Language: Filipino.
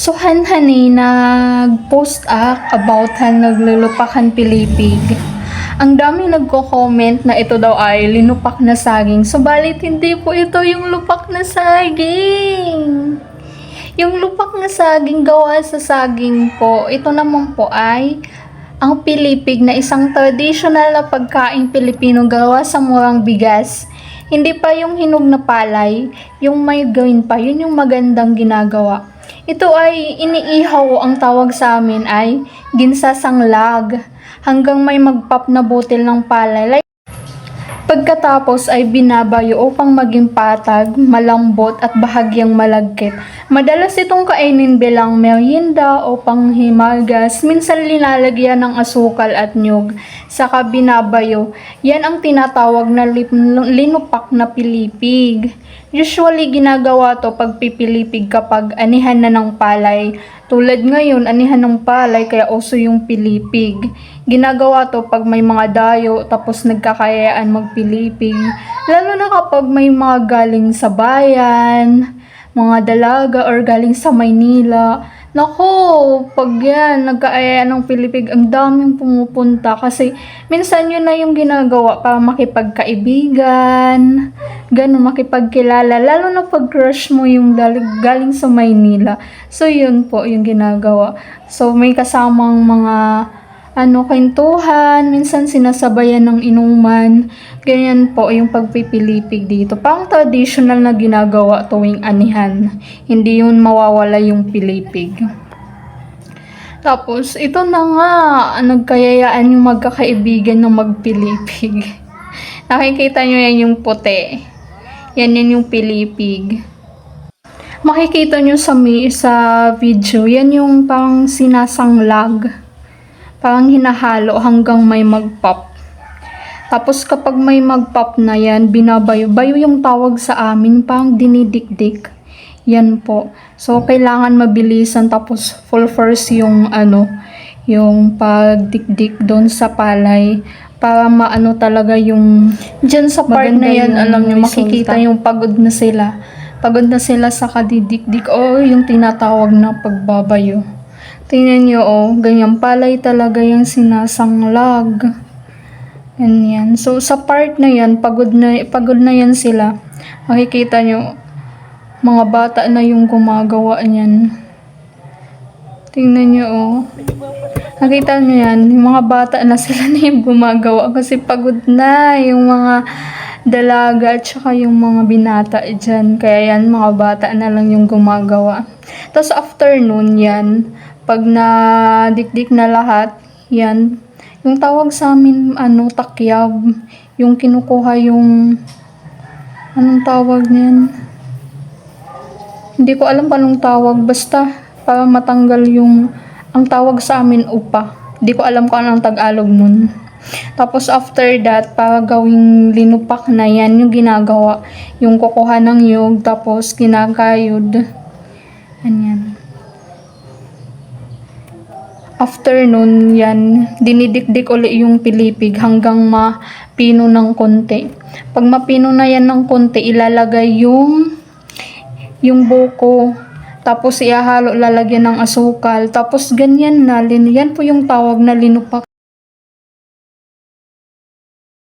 So hanhani nag-post about naglulupakan pilipig. Ang dami nagko-comment na ito daw ay linupak na saging. Subalit hindi po ito yung lupak na saging. Yung lupak na saging gawa sa saging po, ito naman po ay ang pilipig na isang traditional na pagkaing Pilipino gawa sa murang bigas. Hindi pa yung hinog na palay, yung may gawin pa, yun yung magandang ginagawa. Ito ay iniihaw, ang tawag sa amin ay ginsasanglag hanggang may magpap na butil ng palay. Pagkatapos ay binabayo upang maging patag, malambot at bahagyang malagkit. Madalas itong kainin bilang merienda o panghimagas, minsan linalagyan ng asukal at nyug, saka binabayo. Yan ang tinatawag na linupak na pilipig. Usually ginagawa to pag pipilipig kapag anihan na ng palay. Tulad ngayon, anihan ng palay kaya uso yung pilipig. Ginagawa to pag may mga dayo tapos nagkakayaan magpilipig. Lalo na kapag may mga galing sa bayan, mga dalaga or galing sa Maynila. Nako, pag yan, nagkaayaan ng pilipig, ang daming pumupunta kasi minsan yun na yung ginagawa para makipagkaibigan, ganun, makipagkilala, lalo na pag crush mo yung galing sa Maynila. So yun po yung ginagawa. So may kasamang mga kwentuhan, minsan sinasabayan ng inuman. Ganyan po yung pagpipilipig dito. Pang traditional na ginagawa tuwing anihan. Hindi yun mawawala yung pilipig. Tapos, ito na nga, nagkayayaan yung magkakaibigan na magpilipig. Nakikita nyo yan yung puti. Yan yung pilipig. Makikita nyo sa video, yan yung pang sinasanglag. Parang hinahalo hanggang may mag-pop. Tapos kapag may mag-pop na yan, binabayo. Bayo yung tawag sa amin, parang dinidikdik. Yan po. So, kailangan mabilisan tapos full force yung yung pagdikdik doon sa palay. Para maano talaga yung dyan sa part na yan, alam nyo, makikita yung pagod na sila. Pagod na sila sa kadidikdik o yung tinatawag na pagbabayo. Tingnan nyo, ganyan palay talaga yung sinasanglag. Ganyan. So, sa part na yan, pagod na yan sila. Makikita nyo, mga bata na yung gumagawa niyan. Tingnan nyo, nakita nyo yan, yung mga bata na sila na yung gumagawa kasi pagod na yung mga dalaga at saka yung mga binata dyan. Kaya yan, mga bata na lang yung gumagawa. Tapos afternoon yan, pag nadikdik na lahat, yan, yung tawag sa amin, takyab, yung kinukuha yung, anong tawag niyan? Hindi ko alam pa anong tawag, basta, para matanggal yung, ang tawag sa amin, upa. Hindi ko alam kung anong Tagalog nun. Tapos after that, para gawing linupak na yan, yung ginagawa, yung kukuha ng yug, tapos kinakayod. Ganyan. Afternoon yan, dinidikdik ulit yung pilipig hanggang mapino ng konti. Pag mapino na yan ng konti, ilalagay yung buko. Tapos ihahalo, lalagyan ng asukal. Tapos ganyan na, yan po yung tawag na linupak.